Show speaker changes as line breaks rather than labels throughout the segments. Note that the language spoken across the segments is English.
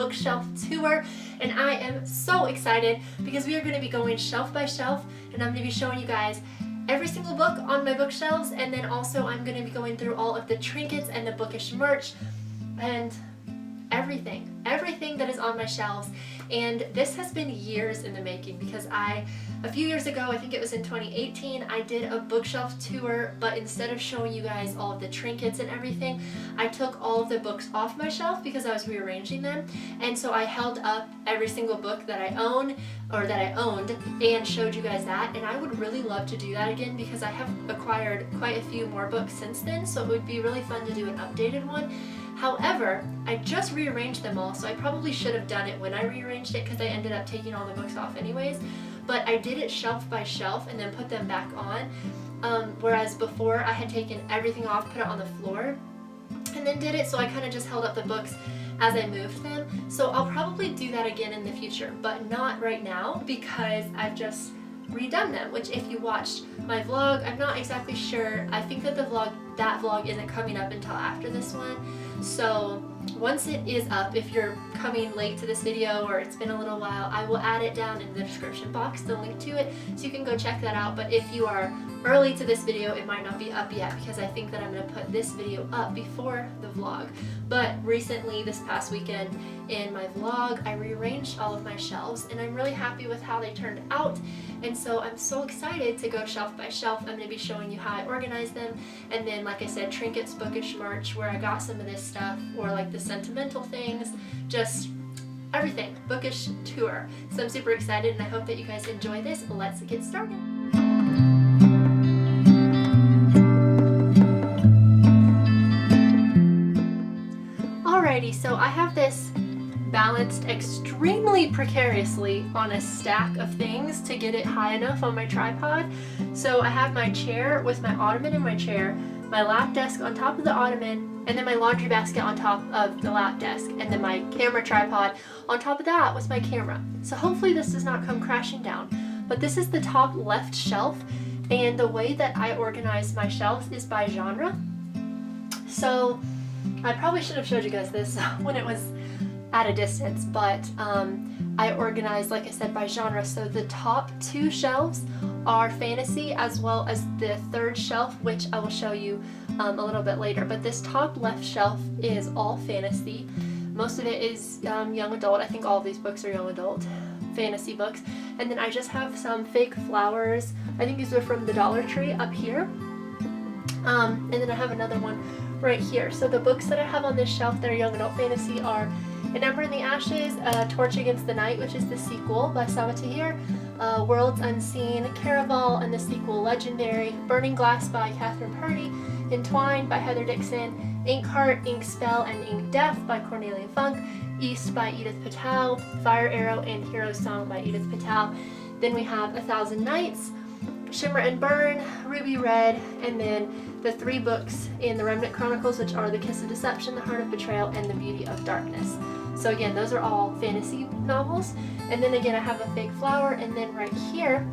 bookshelf tour, and I am so excited because we are going to be going shelf by shelf, and I'm going to be showing you guys every single book on my bookshelves, and then also I'm going to be going through all of the trinkets and the bookish merch and everything that is on my shelves. And this has been years in the making because a few years ago, I think it was in 2018, I did a bookshelf tour, but instead of showing you guys all of the trinkets and everything, I took all of the books off my shelf because I was rearranging them. And so I held up every single book that I own or that I owned and showed you guys that. And I would really love to do that again because I have acquired quite a few more books since then, so it would be really fun to do an updated one. However, I just rearranged them all, so I probably should have done it when I rearranged it because I ended up taking all the books off anyways. But I did it shelf by shelf and then put them back on, whereas before I had taken everything off, put it on the floor, and then did it, so I kind of just held up the books as I moved them. So I'll probably do that again in the future, but not right now because I've just redone them, which if you watched my vlog, I'm not exactly sure. I think that that vlog isn't coming up until after this one. So once it is up, if you're coming late to this video or it's been a little while, I will add it down in the description box, the link to it, so you can go check that out. But if you are early to this video, it might not be up yet because I think that I'm going to put this video up before the vlog. But recently, this past weekend in my vlog, I rearranged all of my shelves and I'm really happy with how they turned out. And so I'm so excited to go shelf by shelf. I'm going to be showing you how I organize them, and then like I said, trinkets, bookish merch, where I got some of this stuff, or like the sentimental things, just everything, bookish tour. So I'm super excited and I hope that you guys enjoy this. Let's get started. Alrighty, so I have this balanced extremely precariously on a stack of things to get it high enough on my tripod. So I have my chair with my ottoman in my chair, my lap desk on top of the ottoman, and then my laundry basket on top of the lap desk, and then my camera tripod on top of that with my camera. So hopefully this does not come crashing down. But this is the top left shelf, and the way that I organize my shelves is by genre. So I probably should have showed you guys this when it was at a distance, but I organized, like I said, by genre. So the top two shelves are fantasy, as well as the third shelf, which I will show you a little bit later. But this top left shelf is all fantasy. Most of it is young adult. I think all of these books are young adult fantasy books. And then I just have some fake flowers. I think these are from the Dollar Tree up here. And then I have another one right here. So the books that I have on this shelf that are young adult fantasy are An Ember in the Ashes, A Torch Against the Night, which is the sequel by Sabaa Tahir, Worlds Unseen, Caraval, and the sequel Legendary, Burning Glass by Catherine Purdy, Entwined by Heather Dixon, Inkheart, Ink Spell, and Ink Death by Cornelia Funk, East by Edith Patel, Fire Arrow, and Hero Song by Edith Patel. Then we have 1,000 Nights, Shimmer and Burn, Ruby Red, and then the three books in the Remnant Chronicles, which are The Kiss of Deception, The Heart of Betrayal, and The Beauty of Darkness. So again, those are all fantasy novels. And then again, I have a fake flower, and then right here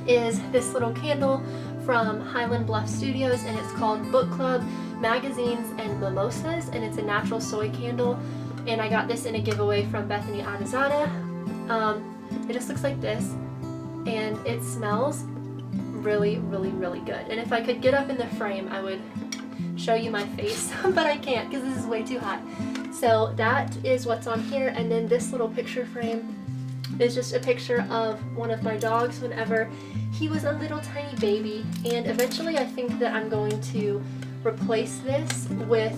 is this little candle from Highland Bluff Studios, and it's called Book Club, Magazines, and Mimosas, and it's a natural soy candle. And I got this in a giveaway from Bethany Anazana. It just looks like this, and it smells really, really, really good. And if I could get up in the frame, I would show you my face, but I can't because this is way too hot. So that is what's on here, and then this little picture frame is just a picture of one of my dogs whenever he was a little tiny baby, and eventually I think that I'm going to replace this with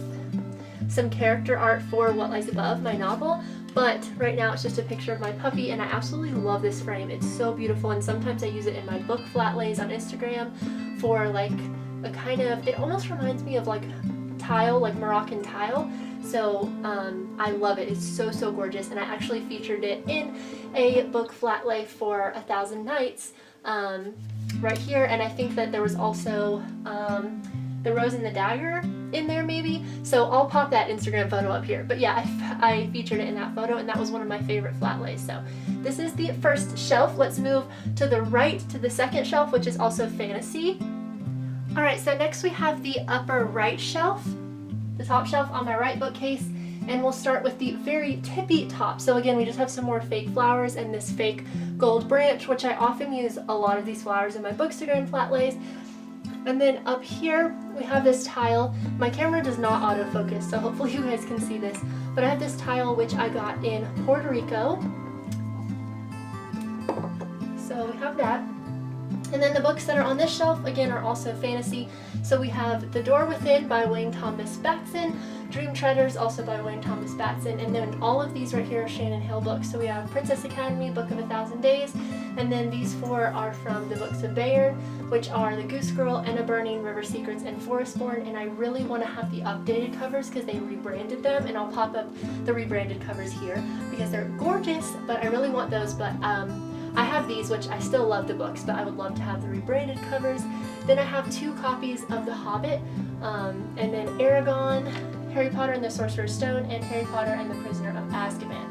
some character art for What Lies Above, my novel. But right now it's just a picture of my puppy, and I absolutely love this frame. It's so beautiful, and sometimes I use it in my book flat lays on Instagram for like a kind of, it almost reminds me of like tile, like Moroccan tile. So I love it. It's so, so gorgeous, and I actually featured it in a book flat lay for 1,000 Nights right here, and I think that there was also The Rose and the Dagger in there maybe. So I'll pop that Instagram photo up here. But yeah, I featured it in that photo, and that was one of my favorite flat lays. So this is the first shelf. Let's move to the right to the second shelf, which is also fantasy. Alright, so next we have the upper right shelf. The top shelf on my right bookcase And we'll start with the very tippy top. So again, we just have some more fake flowers and this fake gold branch, which I often use a lot of these flowers in my Bookstagram flat lays. And then up here, we have this tile. My camera does not autofocus, so hopefully you guys can see this. But I have this tile which I got in Puerto Rico. So we have that. And then the books that are on this shelf, again, are also fantasy. So we have The Door Within by Wayne Thomas Batson, Dream Treaders, also by Wayne Thomas Batson, and then all of these right here are Shannon Hill books. So we have Princess Academy, Book of 1,000 Days, and then these 4 are from the books of Bayard, which are The Goose Girl, Enna Burning, River Secrets, and Forestborn. And I really want to have the updated covers because they rebranded them, and I'll pop up the rebranded covers here because they're gorgeous, but I really want those. But I have these, which I still love the books, but I would love to have the rebranded covers. Then I have 2 copies of The Hobbit, and then Aragon, Harry Potter and the Sorcerer's Stone, and Harry Potter and the Prisoner of Azkaban.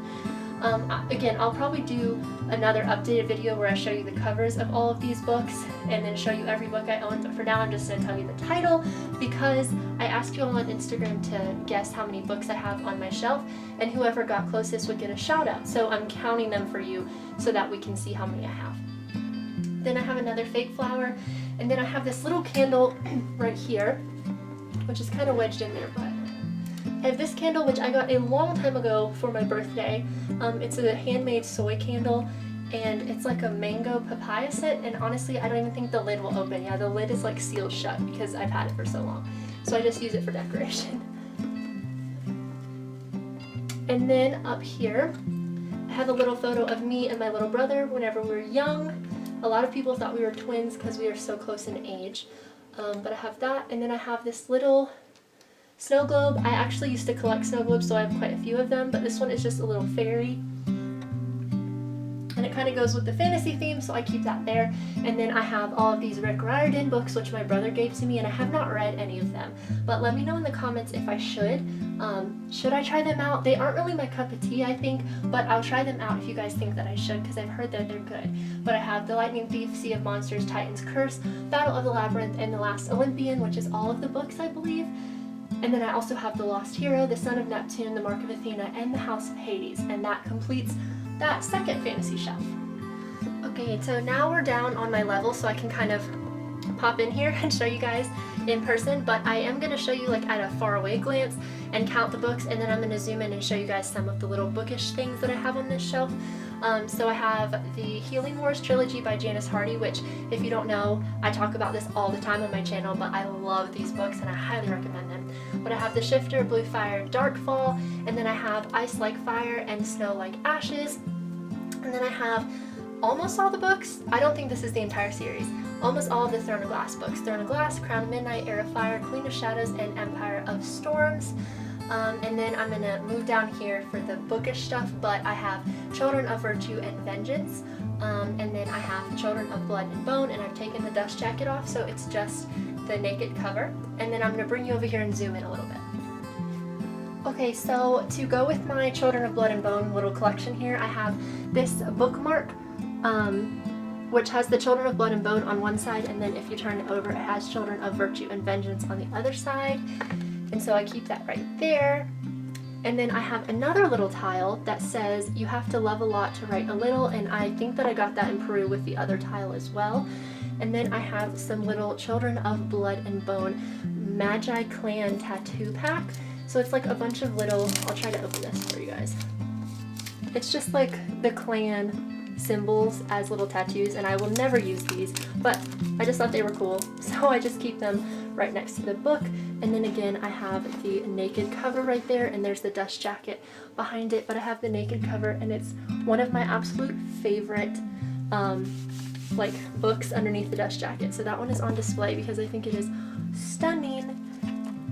Again, I'll probably do another updated video where I show you the covers of all of these books and then show you every book I own, but for now I'm just going to tell you the title because I asked you all on Instagram to guess how many books I have on my shelf, and whoever got closest would get a shout out. So I'm counting them for you so that we can see how many I have. Then I have another fake flower, and then I have this little candle right here, which is kind of wedged in there, but I have this candle which I got a long time ago for my birthday. It's a handmade soy candle, and it's like a mango papaya scent, and honestly I don't even think the lid will open. Yeah, the lid is like sealed shut because I've had it for so long. So I just use it for decoration. And then up here, I have a little photo of me and my little brother whenever we were young. A lot of people thought we were twins because we are so close in age. But I have that, and then I have this little snow globe. I actually used to collect snow globes, so I have quite a few of them, but this one is just a little fairy. And it kind of goes with the fantasy theme, so I keep that there. And then I have all of these Rick Riordan books, which my brother gave to me, and I have not read any of them. But let me know in the comments if I should. Should I try them out? They aren't really my cup of tea, I think, but I'll try them out if you guys think that I should, because I've heard that they're good. But I have The Lightning Thief, Sea of Monsters, Titan's Curse, Battle of the Labyrinth, and The Last Olympian, which is all of the books, I believe. And then I also have The Lost Hero, The Son of Neptune, The Mark of Athena, and The House of Hades, and that completes that second fantasy shelf. Okay, so now we're down on my level, so I can kind of pop in here and show you guys in person, but I am going to show you like at a far away glance and count the books, and then I'm going to zoom in and show you guys some of the little bookish things that I have on this shelf. So I have the Healing Wars trilogy by Janice Hardy, which if you don't know, I talk about this all the time on my channel, but I love these books and I highly recommend them. But I have The Shifter, Blue Fire, Darkfall, and then I have Ice Like Fire and Snow Like Ashes. And then I have almost all the books. I don't think this is the entire series. Almost all of the Throne of Glass books. Throne of Glass, Crown of Midnight, Heir of Fire, Queen of Shadows, and Empire of Storms. And then I'm going to move down here for the bookish stuff, but I have Children of Virtue and Vengeance. And then I have Children of Blood and Bone, and I've taken the dust jacket off, so it's just the naked cover. And then I'm going to bring you over here and zoom in a little bit. Okay, so to go with my Children of Blood and Bone little collection here, I have this bookmark, which has the Children of Blood and Bone on one side, and then if you turn it over, it has Children of Virtue and Vengeance on the other side. And so I keep that right there. And then I have another little tile that says you have to love a lot to write a little, and I think that I got that in Peru with the other tile as well. And then I have some little Children of Blood and Bone Magi Clan tattoo pack. So it's like a bunch of little, I'll try to open this for you guys. It's just like the clan symbols as little tattoos, and I will never use these, but I just thought they were cool, so I just keep them right next to the book. And then again, I have the naked cover right there, and there's the dust jacket behind it, but I have the naked cover, and it's one of my absolute favorite like books underneath the dust jacket. So that one is on display because I think it is stunning.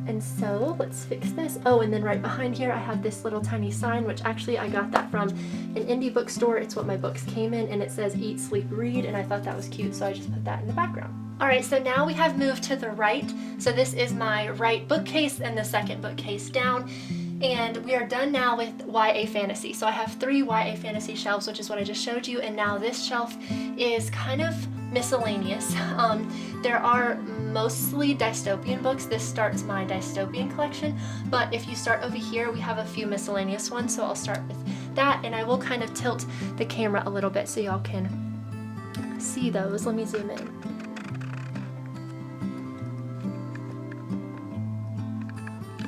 And so let's fix this. Oh, and then right behind here I have this little tiny sign, which actually I got that from an indie bookstore. It's what my books came in, and it says Eat, Sleep, Read, and I thought that was cute, so I just put that in the background. Alright, so now we have moved to the right. So this is my right bookcase and the second bookcase down. And we are done now with YA fantasy. So I have 3 YA fantasy shelves, which is what I just showed you, and now this shelf is kind of miscellaneous. There are mostly dystopian books. This starts my dystopian collection, but if you start over here, we have a few miscellaneous ones, so I'll start with that, and I will kind of tilt the camera a little bit so y'all can see those. Let me zoom in.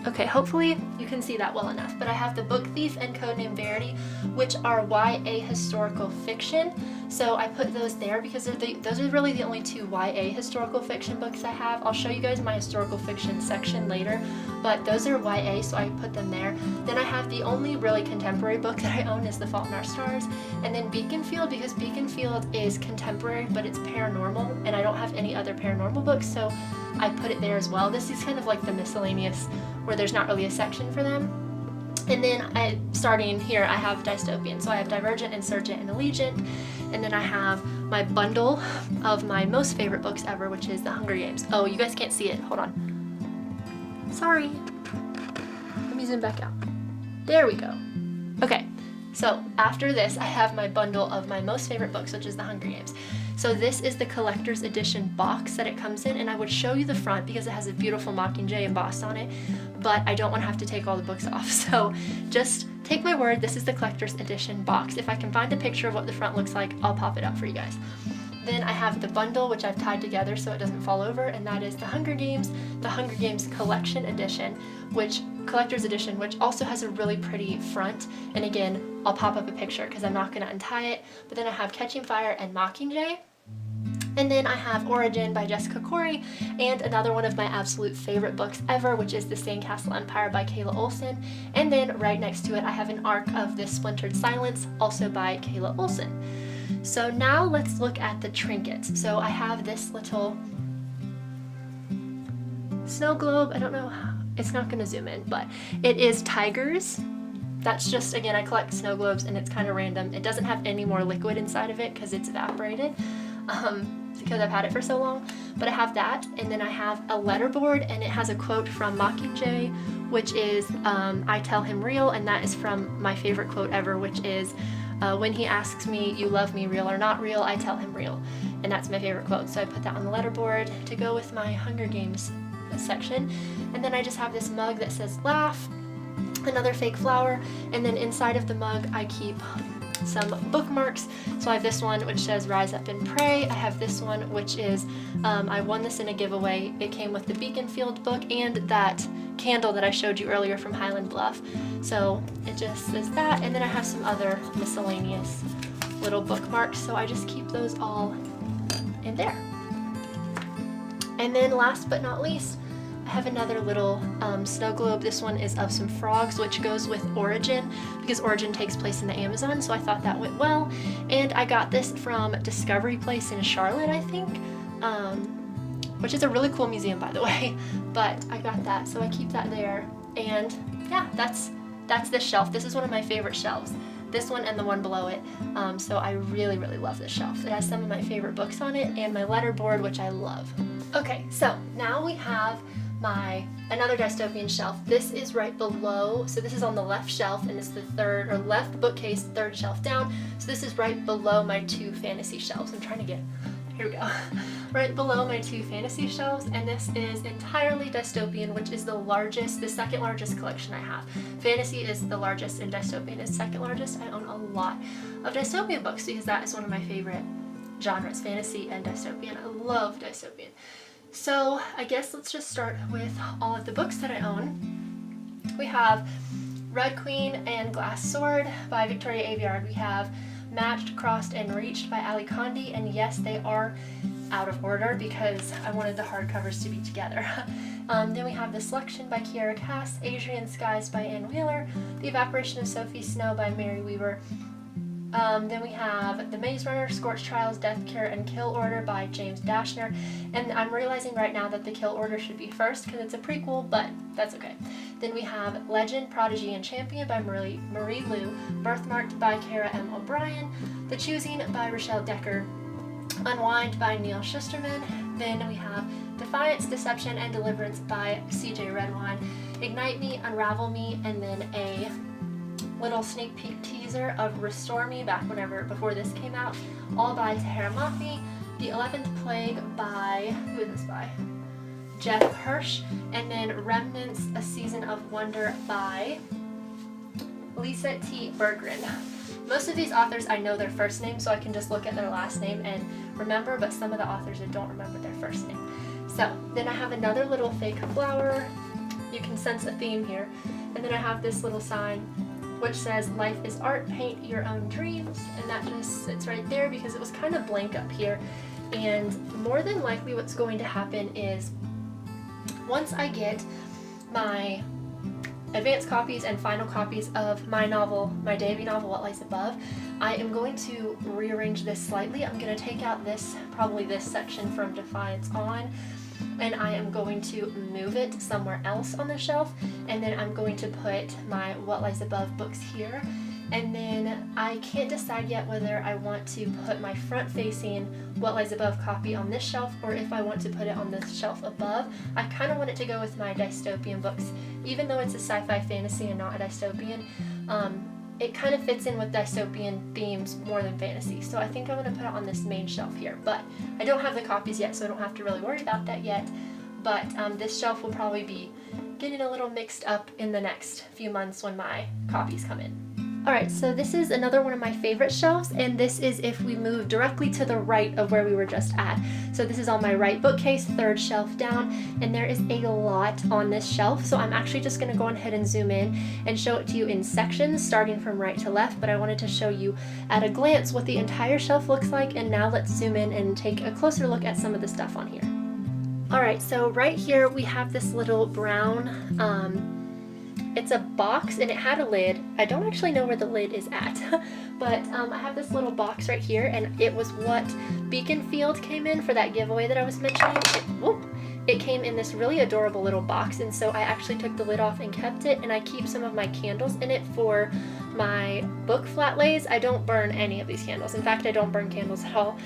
Okay, hopefully you can see that well enough, but I have The Book Thief and Codename Verity, which are YA historical fiction. So I put those there because those are really the only 2 YA historical fiction books I have. I'll show you guys my historical fiction section later, but those are YA, so I put them there. Then I have the only really contemporary book that I own is The Fault in Our Stars, and then Beaconfield, because Beaconfield is contemporary, but it's paranormal, and I don't have any other paranormal books, so I put it there as well. This is kind of like the miscellaneous, where there's not really a section for them. And then starting here, I have dystopian. So I have Divergent, Insurgent, and Allegiant. And then I have my bundle of my most favorite books ever, which is The Hunger Games. Oh, you guys can't see it. Hold on. Sorry. Let me zoom back out. There we go. Okay, so after this, I have my bundle of my most favorite books, which is The Hunger Games. So this is the collector's edition box that it comes in, and I would show you the front because it has a beautiful Mockingjay embossed on it, but I don't want to have to take all the books off. So just take my word, this is the collector's edition box. If I can find a picture of what the front looks like, I'll pop it up for you guys. Then I have the bundle, which I've tied together so it doesn't fall over, and that is the Hunger Games Collection Edition, collector's edition, which also has a really pretty front. And again, I'll pop up a picture because I'm not going to untie it. But then I have Catching Fire and Mockingjay. And then I have Origin by Jessica Corey, and another one of my absolute favorite books ever, which is The Sandcastle Empire by Kayla Olson. And then right next to it, I have an arc of This Splintered Silence, also by Kayla Olson. So now let's look at the trinkets. So I have this little snow globe. I don't know how, it's not going to zoom in, but it is tigers. That's just, again, I collect snow globes and it's kind of random. It doesn't have any more liquid inside of it because it's evaporated. Because I've had it for so long, but I have that, and then I have a letterboard, and it has a quote from Mockingjay, which is, I tell him real, and that is from my favorite quote ever, which is, when he asks me, you love me real or not real, I tell him real, and that's my favorite quote, so I put that on the letterboard to go with my Hunger Games section. And then I just have this mug that says laugh, another fake flower, and then inside of the mug I keep some bookmarks. So I have this one which says Rise Up and Pray. I have this one which is, I won this in a giveaway. It came with the Beaconfield book and that candle that I showed you earlier from Highland Bluff. So it just says that, and then I have some other miscellaneous little bookmarks, so I just keep those all in there. And then last but not least, I have another little snow globe. This one is of some frogs, which goes with Origin because Origin takes place in the Amazon, so I thought that went well. And I got this from Discovery Place in Charlotte, I think, which is a really cool museum, by the way. But I got that, so I keep that there. And yeah, that's this shelf. This is one of my favorite shelves. This one and the one below it. So I really, really love this shelf. It has some of my favorite books on it and my letterboard, which I love. Okay, so now we have another dystopian shelf. This is right below, so this is on the left shelf, and it's the left bookcase, third shelf down. So this is right below my 2 fantasy shelves. I'm trying to get, here we go. Right below my 2 fantasy shelves, and this is entirely dystopian, which is the second largest collection I have. Fantasy is the largest and dystopian is second largest. I own a lot of dystopian books because that is one of my favorite genres, fantasy and dystopian. I love dystopian. So I guess let's just start with all of the books that I own. We have Red Queen and Glass Sword by Victoria Aveyard. We have Matched, Crossed, and Reached by Ali Condi, and yes, they are out of order because I wanted the hardcovers to be together. Then we have The Selection by Kiara Cass, Adrian Skies by Anne Wheeler, The Evaporation of Sophie Snow by Mary Weaver. Then we have The Maze Runner, Scorched Trials, Death Cure, and Kill Order by James Dashner. And I'm realizing right now that the Kill Order should be first because it's a prequel, but that's okay. Then we have Legend, Prodigy, and Champion by Marie Lu, Birthmarked by Kara M. O'Brien, The Choosing by Rochelle Decker, Unwind by Neil Shusterman. Then we have Defiance, Deception, and Deliverance by C.J. Redwine. Ignite Me, Unravel Me, and then a little sneak peek teaser of Restore Me before this came out, all by Tahara Mafi. The 11th Plague by, who is this by? Jeff Hirsch, and then Remnants, A Season of Wonder by Lisa T. Berggren. Most of these authors I know their first name, so I can just look at their last name and remember, but some of the authors I don't remember their first name. So then I have another little fake flower. You can sense a theme here. And then I have this little sign which says, "Life is art, paint your own dreams," and that just sits right there because it was kind of blank up here. And more than likely what's going to happen is once I get my advanced copies and final copies of my novel, my debut novel, What Lies Above, I am going to rearrange this slightly. I'm going to take out probably this section from Defiance on, and I am going to move it somewhere else on the shelf, and then I'm going to put my What Lies Above books here. And then I can't decide yet whether I want to put my front-facing What Lies Above copy on this shelf or if I want to put it on this shelf above. I kind of want it to go with my dystopian books. Even though it's a sci-fi fantasy and not a dystopian, it kind of fits in with dystopian themes more than fantasy. So I think I'm going to put it on this main shelf here. But I don't have the copies yet, so I don't have to really worry about that yet. But this shelf will probably be getting a little mixed up in the next few months when my copies come in. Alright, so this is another one of my favorite shelves, and this is if we move directly to the right of where we were just at. So this is on my right bookcase, third shelf down, and there is a lot on this shelf, so I'm actually just going to go ahead and zoom in and show it to you in sections, starting from right to left, but I wanted to show you at a glance what the entire shelf looks like, and now let's zoom in and take a closer look at some of the stuff on here. Alright, so right here we have this little brown, it's a box and it had a lid. I don't actually know where the lid is at, but I have this little box right here, and it was what Beaconfield came in for that giveaway that I was mentioning. It came in this really adorable little box, and so I actually took the lid off and kept it, and I keep some of my candles in it for my book flat lays. I don't burn any of these candles. In fact, I don't burn candles at all,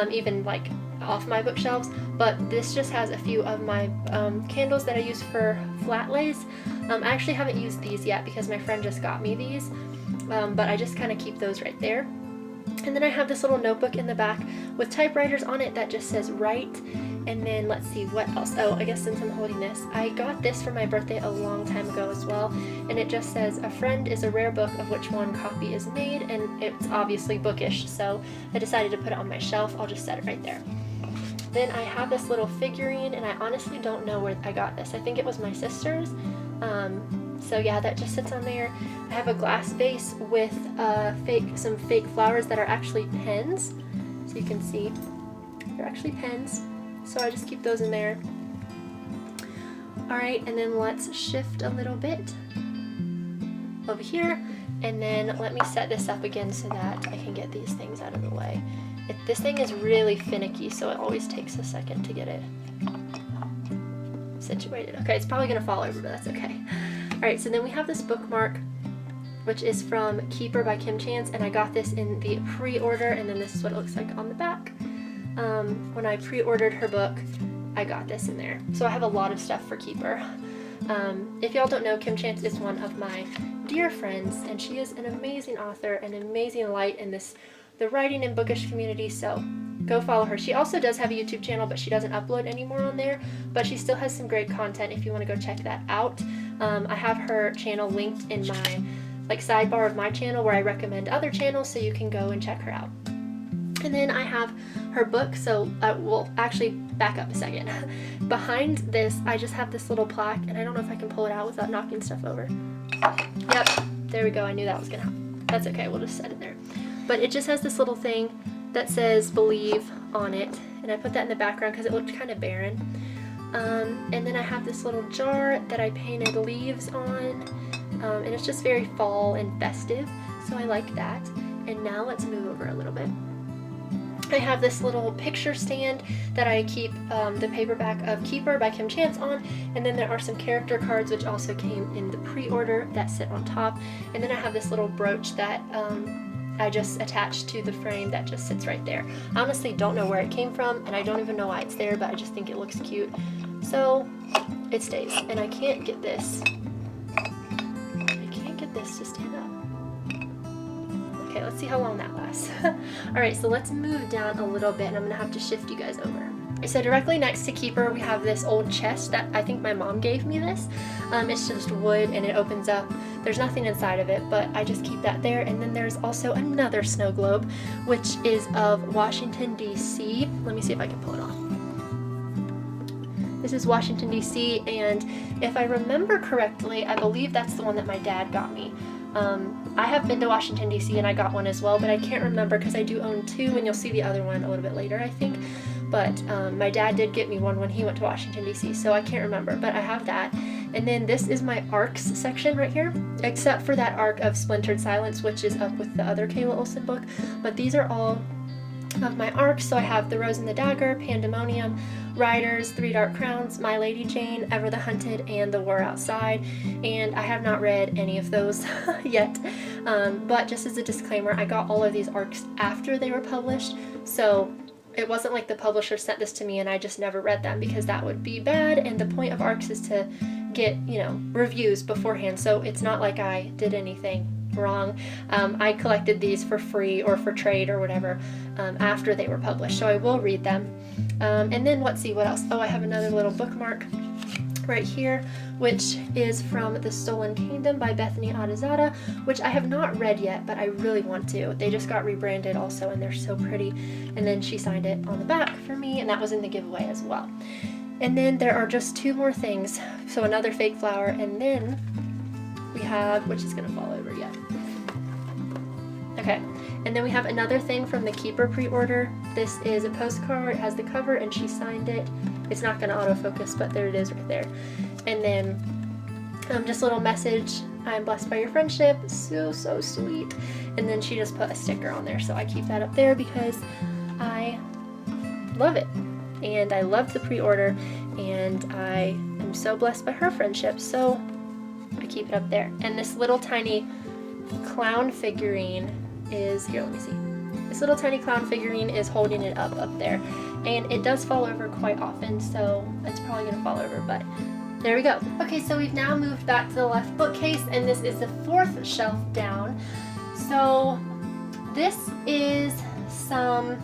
even like off my bookshelves, but this just has a few of my candles that I use for flat lays. I actually haven't used these yet because my friend just got me these, but I just kind of keep those right there. And then I have this little notebook in the back with typewriters on it that just says write. And then let's see what else. Oh, I guess since I'm holding this, I got this for my birthday a long time ago as well, and it just says, "A friend is a rare book of which one copy is made," and it's obviously bookish, so I decided to put it on my shelf. I'll just set it right there. Then I have this little figurine, and I honestly don't know where I got this. I think it was my sister's. So yeah, that just sits on there. I have a glass vase with some fake flowers that are actually pens. So you can see, they're actually pens. So I just keep those in there. Alright, and then let's shift a little bit over here. And then let me set this up again so that I can get these things out of the way. This thing is really finicky, so it always takes a second to get it situated. Okay, it's probably going to fall over, but that's okay. Alright, so then we have this bookmark, which is from Keeper by Kim Chance, and I got this in the pre-order, and then this is what it looks like on the back. When I pre-ordered her book, I got this in there. So I have a lot of stuff for Keeper. If y'all don't know, Kim Chance is one of my dear friends, and she is an amazing author, an amazing light in the writing and bookish community, so go follow her. She also does have a YouTube channel, but she doesn't upload anymore on there, but she still has some great content if you want to go check that out. I have her channel linked in my sidebar of my channel where I recommend other channels, so you can go and check her out. And then I have her book, so we'll actually back up a second. Behind this, I just have this little plaque, and I don't know if I can pull it out without knocking stuff over. Yep, there we go. I knew that was gonna happen. That's okay, we'll just set it there. But it just has this little thing that says Believe on it, and I put that in the background because it looked kind of barren. And then I have this little jar that I painted leaves on, and it's just very fall and festive, so I like that. And now let's move over a little bit. I have this little picture stand that I keep the paperback of Keeper by Kim Chance on, and then there are some character cards which also came in the pre-order that sit on top, and then I have this little brooch that I just attached to the frame that just sits right there. I honestly don't know where it came from, and I don't even know why it's there, but I just think it looks cute, so it stays. And I can't get this Okay, let's see how long that lasts. Alright, so let's move down a little bit and I'm gonna have to shift you guys over. So directly next to Keeper, we have this old chest that I think my mom gave me this. It's just wood and it opens up. There's nothing inside of it, but I just keep that there. And then there's also another snow globe, which is of Washington, D.C. Let me see if I can pull it off. This is Washington, D.C. and if I remember correctly, I believe that's the one that my dad got me. I have been to Washington, D.C. and I got one as well, but I can't remember because I do own two, and you'll see the other one a little bit later, I think. But my dad did get me one when he went to Washington, D.C., so I can't remember, but I have that. And then this is my arcs section right here, except for that arc of Splintered Silence, which is up with the other Kayla Olsen book. But these are all of my arcs, so I have The Rose and the Dagger, Pandemonium, Riders, Three Dark Crowns, My Lady Jane, Ever the Hunted, and The War Outside, and I have not read any of those yet, but just as a disclaimer, I got all of these arcs after they were published, so it wasn't like the publisher sent this to me and I just never read them, because that would be bad, and the point of arcs is to get, you know, reviews beforehand, so it's not like I did anything wrong. I collected these for free or for trade or whatever after they were published, so I will read them. And then let's see what else. Oh, I have another little bookmark right here, which is from The Stolen Kingdom by Bethany Adazada, which I have not read yet, but I really want to. They just got rebranded also, and they're so pretty. And then she signed it on the back for me, and that was in the giveaway as well. And then there are just two more things. So another fake flower, and then we have, which is gonna fall over yet. Okay, and then we have another thing from the Keeper pre-order. This is a postcard, it has the cover, and she signed it. It's not gonna autofocus, but there it is right there. And then just a little message, I'm blessed by your friendship, so sweet. And then she just put a sticker on there, so I keep that up there because I love it. And I loved the pre-order, and I am so blessed by her friendship, so I keep it up there. And this little tiny clown figurine is, here, let me see. This little tiny clown figurine is holding it up there. And it does fall over quite often, so it's probably gonna fall over, but there we go. Okay, so we've now moved back to the left bookcase, and this is the fourth shelf down. So this is some,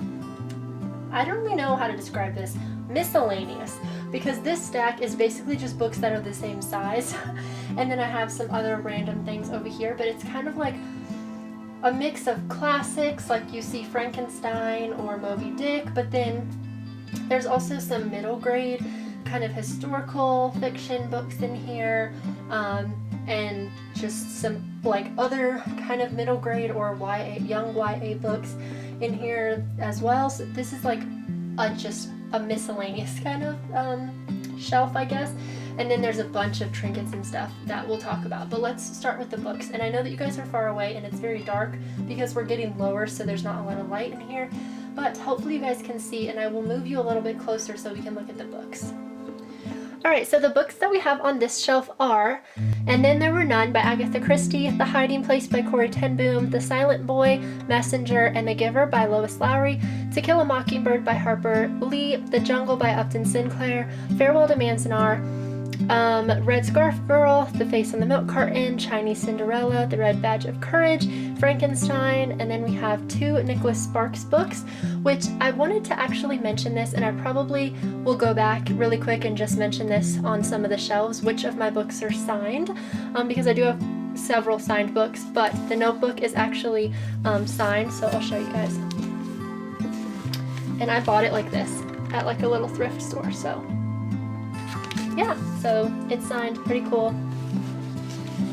I don't really know how to describe this, miscellaneous, because this stack is basically just books that are the same size. And then I have some other random things over here, but it's kind of like a mix of classics, like you see Frankenstein or Moby Dick, but then there's also some middle grade kind of historical fiction books in here, and just some like other kind of middle grade or YA, young YA books in here as well. So this is like just a miscellaneous kind of shelf, I guess. And then there's a bunch of trinkets and stuff that we'll talk about. But let's start with the books. And I know that you guys are far away and it's very dark because we're getting lower, so there's not a lot of light in here. But hopefully you guys can see, and I will move you a little bit closer so we can look at the books. Alright, so the books that we have on this shelf are And Then There Were None by Agatha Christie, The Hiding Place by Corrie ten Boom, The Silent Boy, Messenger, and The Giver by Lois Lowry, To Kill a Mockingbird by Harper Lee, The Jungle by Upton Sinclair, Farewell to Manzanar, Red Scarf Girl, The Face on the Milk Carton, Chinese Cinderella, The Red Badge of Courage, Frankenstein, and then we have two Nicholas Sparks books, which I wanted to actually mention this, and I probably will go back really quick and just mention this on some of the shelves, which of my books are signed, because I do have several signed books, but the Notebook is actually signed, so I'll show you guys. And I bought it like this at like a little thrift store, so yeah, so it's signed, pretty cool.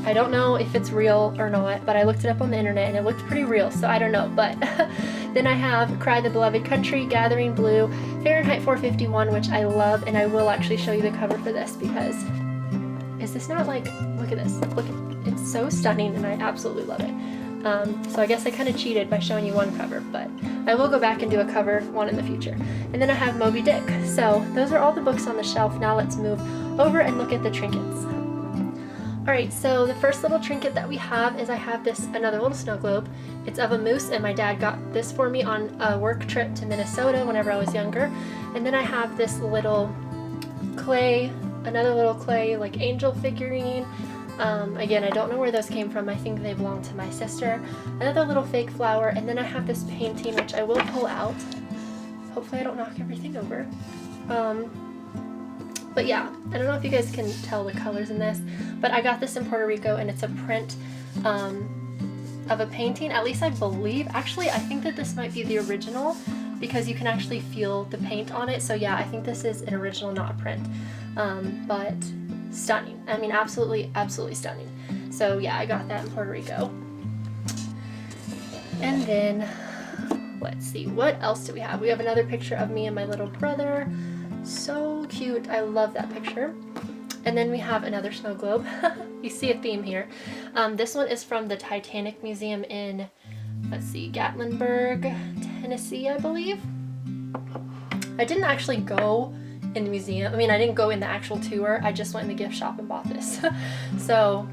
I don't know if it's real or not, but I looked it up on the internet and it looked pretty real, so I don't know. But then I have Cry the Beloved Country, Gathering Blue, Fahrenheit 451, which I love, and I will actually show you the cover for this because is this not like, look at this, look, it's so stunning and I absolutely love it. So I guess I kind of cheated by showing you one cover, but I will go back and do a cover one in the future. And then I have Moby Dick. So those are all the books on the shelf. Now let's move over and look at the trinkets. Alright, so the first little trinket that we have is I have this, another little snow globe. It's of a moose, and my dad got this for me on a work trip to Minnesota whenever I was younger. And then I have this little clay, another little clay like angel figurine. Again, I don't know where those came from. I think they belong to my sister. Another little fake flower, and then I have this painting, which I will pull out. Hopefully I don't knock everything over. But yeah, I don't know if you guys can tell the colors in this, but I got this in Puerto Rico, and it's a print of a painting, at least I believe. Actually, I think that this might be the original because you can actually feel the paint on it. So yeah, I think this is an original, not a print. But stunning. I mean, absolutely, absolutely stunning. So yeah, I got that in Puerto Rico. And then, let's see, what else do we have? We have another picture of me and my little brother. So cute. I love that picture. And then we have another snow globe. You see a theme here. This one is from the Titanic Museum in, let's see, Gatlinburg, Tennessee, I believe. I didn't actually go in the museum. I mean, I didn't go in the actual tour. I just went in the gift shop and bought this. So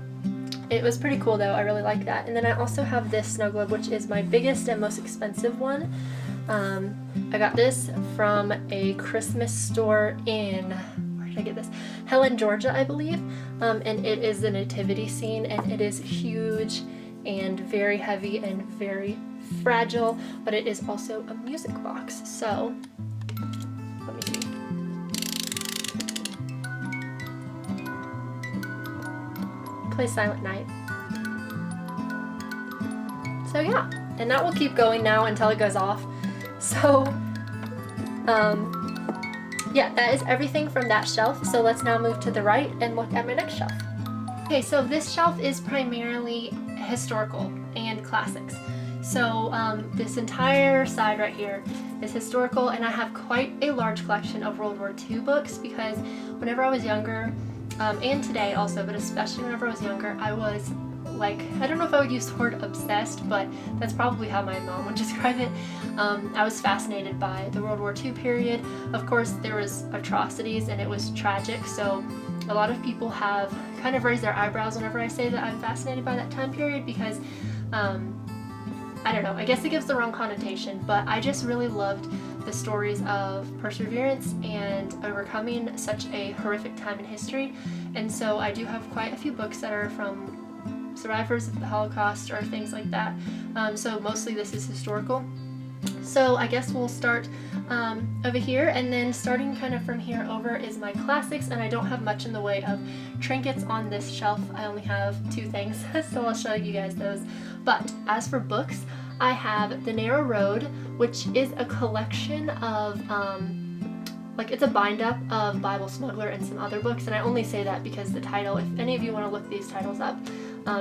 it was pretty cool though. I really like that. And then I also have this snow globe, which is my biggest and most expensive one. I got this from a Christmas store in, where did I get this? Helen, Georgia, I believe. And it is the nativity scene, and it is huge and very heavy and very fragile, but it is also a music box. So let me see. Play Silent Night. So yeah, and that will keep going now until it goes off. So yeah, that is everything from that shelf. So let's now move to the right and look at my next shelf. Okay, so this shelf is primarily historical and classics. So this entire side right here is historical, and I have quite a large collection of World War II books because whenever I was younger, and today also, but especially whenever I was younger, I was like, I don't know if I would use the word obsessed, but that's probably how my mom would describe it. I was fascinated by the World War II period. Of course, there was atrocities and it was tragic, so a lot of people have kind of raised their eyebrows whenever I say that I'm fascinated by that time period because, I don't know, I guess it gives the wrong connotation, but I just really loved the stories of perseverance and overcoming such a horrific time in history. And so I do have quite a few books that are from survivors of the Holocaust or things like that. So mostly this is historical. So I guess we'll start over here, and then starting kind of from here over is my classics, and I don't have much in the way of trinkets on this shelf. I only have two things, so I'll show you guys those. But as for books, I have The Narrow Road, which is a collection of like, it's a bind up of Bible Smuggler and some other books, and I only say that because the title, if any of you want to look these titles up,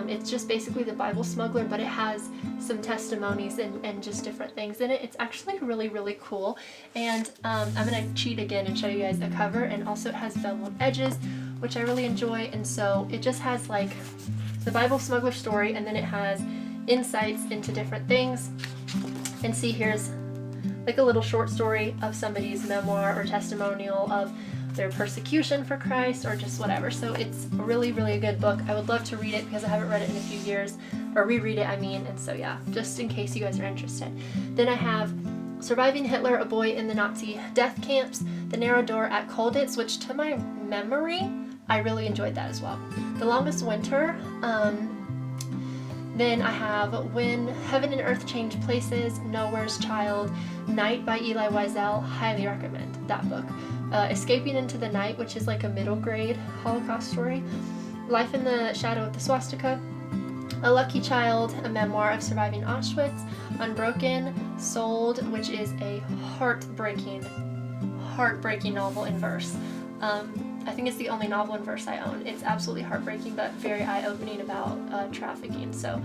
it's just basically the Bible Smuggler, but it has some testimonies and just different things in it. It's actually really, really cool, and I'm going to cheat again and show you guys the cover, and also it has beveled edges, which I really enjoy, and so it just has like the Bible Smuggler story, and then it has insights into different things. And see, here's like a little short story of somebody's memoir or testimonial of their persecution for Christ or just whatever. So it's really, really a good book. I would love to read it because I haven't read it in a few years, or reread it, I mean, and so yeah, just in case you guys are interested. Then I have Surviving Hitler, a Boy in the Nazi Death Camps, The Narrow Door at Colditz, which to my memory, I really enjoyed that as well. The Longest Winter, then I have When Heaven and Earth Change Places, Nowhere's Child, Night by Elie Wiesel, highly recommend that book. Escaping into the Night, which is like a middle grade Holocaust story. Life in the Shadow of the Swastika, A Lucky Child, a memoir of surviving Auschwitz, Unbroken, Sold, which is a heartbreaking novel in verse. I think it's the only novel in verse I own. It's absolutely heartbreaking, but very eye-opening about trafficking. So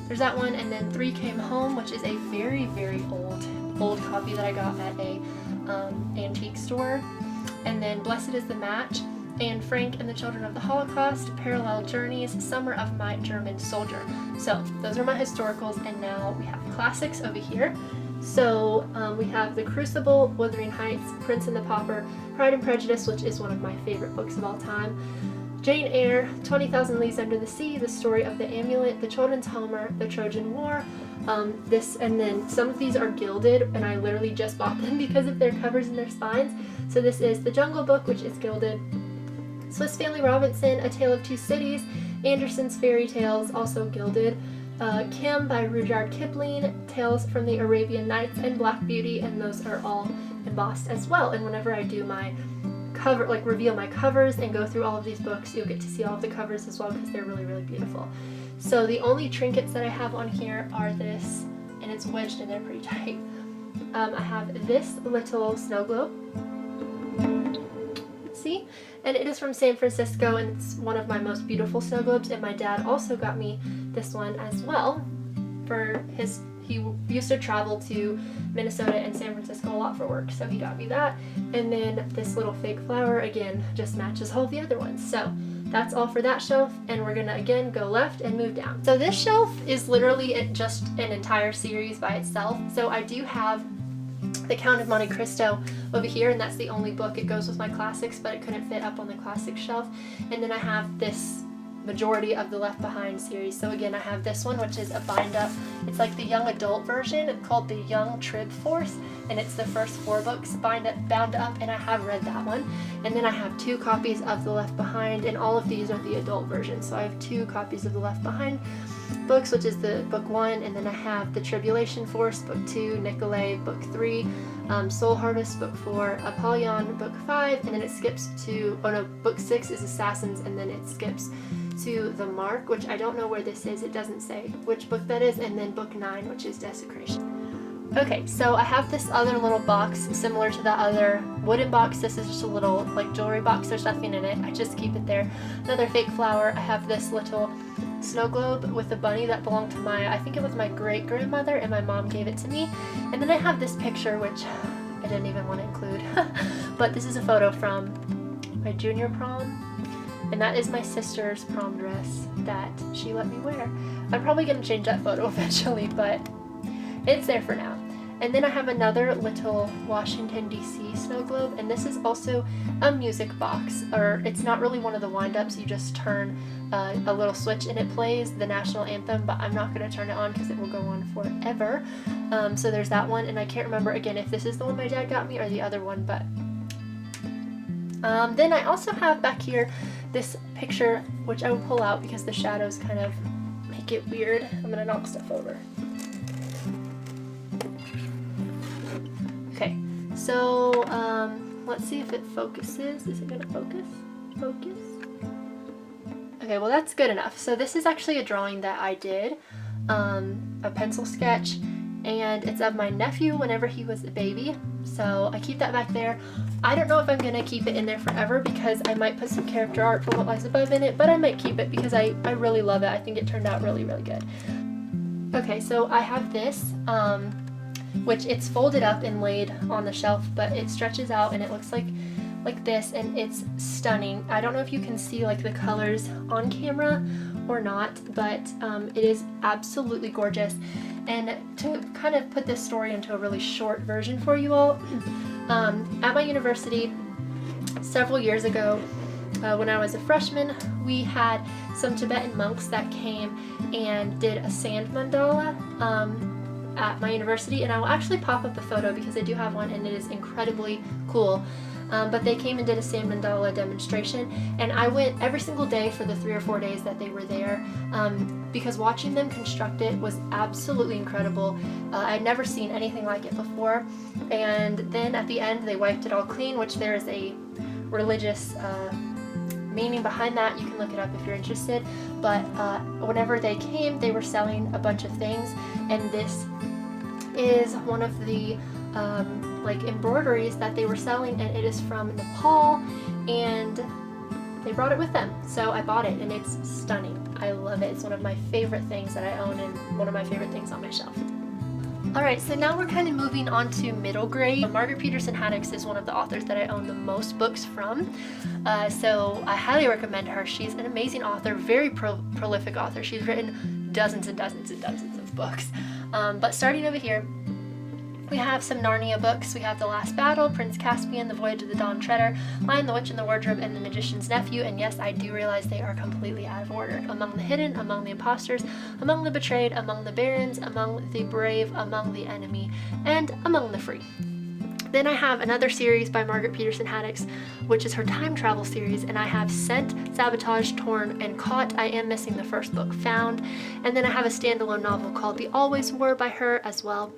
there's that one, and then 3 Came Home, which is a very, very old copy that I got at a antique store. And then Blessed is the Match, and Frank and the Children of the Holocaust, Parallel Journeys, Summer of My German Soldier. So those are my historicals, and now we have classics over here. So we have The Crucible, Wuthering Heights, Prince and the Pauper, Pride and Prejudice, which is one of my favorite books of all time, Jane Eyre, 20,000 Leagues Under the Sea, The Story of the Amulet, The Children's Homer, The Trojan War. This, and then some of these are gilded, and I literally just bought them because of their covers and their spines. So this is The Jungle Book, which is gilded, Swiss Family Robinson, A Tale of Two Cities, Anderson's fairy tales, also gilded. Kim by Rudyard Kipling, Tales from the Arabian Nights, and Black Beauty, and those are all embossed as well. And whenever I do my cover, like reveal my covers and go through all of these books, you'll get to see all of the covers as well because they're really, really beautiful. So the only trinkets that I have on here are this, and it's wedged in there pretty tight. I have this little snow globe. See? And it is from San Francisco, and it's one of my most beautiful snow globes, and my dad also got me this one as well for he used to travel to Minnesota and San Francisco a lot for work, so he got me that. And then this little fake flower, again, just matches all the other ones. So that's all for that shelf, and we're gonna again go left and move down. So this shelf is literally just an entire series by itself. So I do have The Count of Monte Cristo over here, and that's the only book. It goes with my classics, but it couldn't fit up on the classics shelf. And then I have this majority of the Left Behind series. So again, I have this one, which is a bind up. It's like the young adult version. It's called the Young Trib Force, and it's the first 4 books bound up, and I have read that one. And then I have 2 copies of the Left Behind, and all of these are the adult version. So I have 2 copies of the Left Behind books, which is the book 1, and then I have the Tribulation Force, book 2, Nicolay, book 3, Soul Harvest, book 4, Apollyon, book 5, and then it skips to, book 6 is Assassins, and then it skips to The Mark, which I don't know where this is. It doesn't say which book that is, and then book 9, which is Desecration. Okay, so I have this other little box similar to the other wooden box. This is just a little like jewelry box. There's nothing in it. I just keep it there. Another fake flower. I have this little snow globe with a bunny that belonged to I think it was my great grandmother, and my mom gave it to me. And then I have this picture, which I didn't even want to include, but this is a photo from my junior prom. And that is my sister's prom dress that she let me wear. I'm probably going to change that photo eventually, but it's there for now. And then I have another little Washington, D.C. snow globe, and this is also a music box, or it's not really one of the wind-ups. You just turn a little switch and it plays the national anthem, but I'm not going to turn it on because it will go on forever. So there's that one, and I can't remember, again, if this is the one my dad got me or the other one, but then I also have back here this picture, which I will pull out because the shadows kind of make it weird. I'm gonna knock stuff over. Okay, so let's see if it focuses. Is it gonna focus? Focus? Okay, well that's good enough. So this is actually a drawing that I did, a pencil sketch, and it's of my nephew whenever he was a baby. So I keep that back there. I don't know if I'm going to keep it in there forever because I might put some character art for What Lies Above in it, but I might keep it because I really love it. I think it turned out really, really good. Okay, so I have this, which it's folded up and laid on the shelf, but it stretches out and it looks like this, and it's stunning. I don't know if you can see like the colors on camera or not, but it is absolutely gorgeous. And to kind of put this story into a really short version for you all, at my university several years ago, when I was a freshman, we had some Tibetan monks that came and did a sand mandala at my university, and I will actually pop up a photo because I do have one and it is incredibly cool. But they came and did a sand mandala demonstration, and I went every single day for the 3 or 4 days that they were there, because watching them construct it was absolutely incredible. I had never seen anything like it before, and then at the end they wiped it all clean, which there is a religious meaning behind that. You can look it up if you're interested, but whenever they came, they were selling a bunch of things, and this is one of the like embroideries that they were selling, and it is from Nepal, and they brought it with them, so I bought it, and it's stunning. I love it. It's one of my favorite things that I own, and one of my favorite things on my shelf. Alright, so now we're kind of moving on to middle grade. Margaret Peterson Haddix is one of the authors that I own the most books from, so I highly recommend her. She's an amazing author, very prolific author. She's written dozens and dozens and dozens of books. But starting over here, we have some Narnia books. We have The Last Battle, Prince Caspian, The Voyage of the Dawn Treader, Lion, the Witch, and the Wardrobe, and The Magician's Nephew. And yes, I do realize they are completely out of order. Among the Hidden, Among the Impostors, Among the Betrayed, Among the Barons, Among the Brave, Among the Enemy, and Among the Free. Then I have another series by Margaret Peterson Haddix, which is her time travel series, and I have Sent, Sabotage, Torn, and Caught. I am missing the first book, Found. And then I have a standalone novel called The Always War by her as well.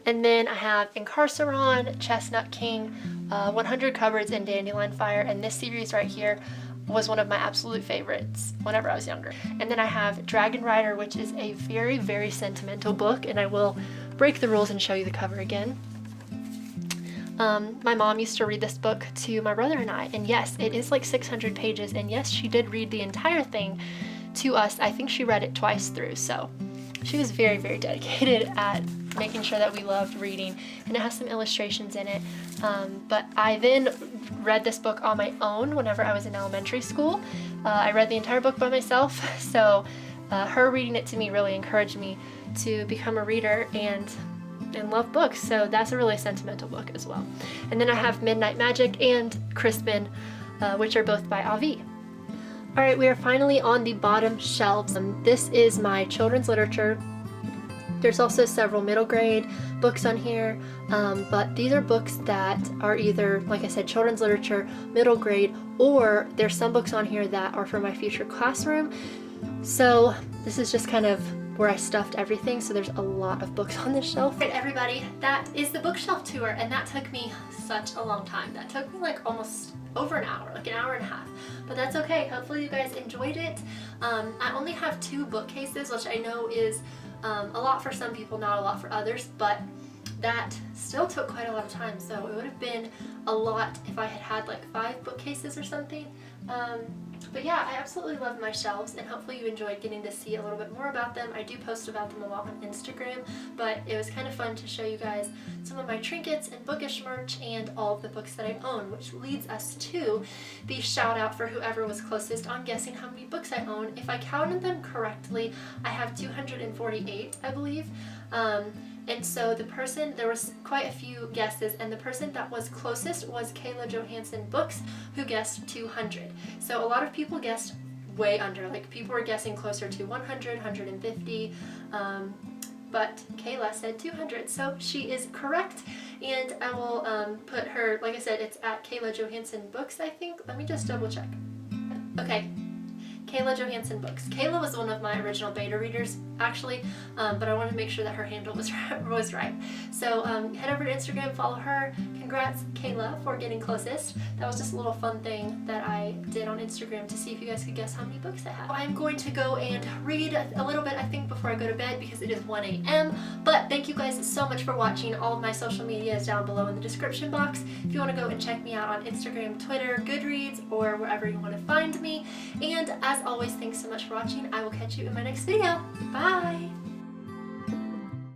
And then I have Incarceron, Chestnut King, 100 Cupboards, and Dandelion Fire. And this series right here was one of my absolute favorites whenever I was younger. And then I have Dragon Rider, which is a very, very sentimental book, and I will break the rules and show you the cover again. My mom used to read this book to my brother and I, and yes, it is like 600 pages, and yes, she did read the entire thing to us. I think she read it twice through, so she was very, very dedicated at making sure that we loved reading, and it has some illustrations in it. But I then read this book on my own whenever I was in elementary school. I read the entire book by myself, so her reading it to me really encouraged me to become a reader and love books, so that's a really sentimental book as well. And then I have Midnight Magic and Crispin, which are both by Avi. Alright, we are finally on the bottom shelves. This is my children's literature. There's also several middle grade books on here, but these are books that are either, like I said, children's literature, middle grade, or there's some books on here that are for my future classroom. So this is just kind of where I stuffed everything, so there's a lot of books on this shelf. Alright everybody, that is the bookshelf tour, and that took me such a long time. That took me like almost over an hour, like an hour and a half, but that's okay. Hopefully you guys enjoyed it. I only have 2 bookcases, which I know is a lot for some people, not a lot for others, but that still took quite a lot of time, so it would have been a lot if I had had like 5 bookcases or something. But yeah, I absolutely love my shelves, and hopefully you enjoyed getting to see a little bit more about them. I do post about them a lot on Instagram, but it was kind of fun to show you guys some of my trinkets and bookish merch and all of the books that I own, which leads us to the shout out for whoever was closest on guessing how many books I own. If I counted them correctly, I have 248, I believe. And so the person, there was quite a few guesses, and the person that was closest was Kayla Johansson Books, who guessed 200. So a lot of people guessed way under, like people were guessing closer to 100, 150, but Kayla said 200, so she is correct, and I will put her, like I said, it's at Kayla Johansson Books, I think. Let me just double check. Okay. Kayla Johansson Books. Kayla was one of my original beta readers, actually, but I wanted to make sure that her handle was right. So head over to Instagram, follow her. Congrats, Kayla, for getting closest. That was just a little fun thing that I did on Instagram to see if you guys could guess how many books I have. I'm going to go and read a little bit, I think, before I go to bed because it is 1 a.m. But thank you guys so much for watching. All of my social media is down below in the description box if you want to go and check me out on Instagram, Twitter, Goodreads, or wherever you want to find me. And as always, thanks so much for watching. I will catch you in my next video. Bye!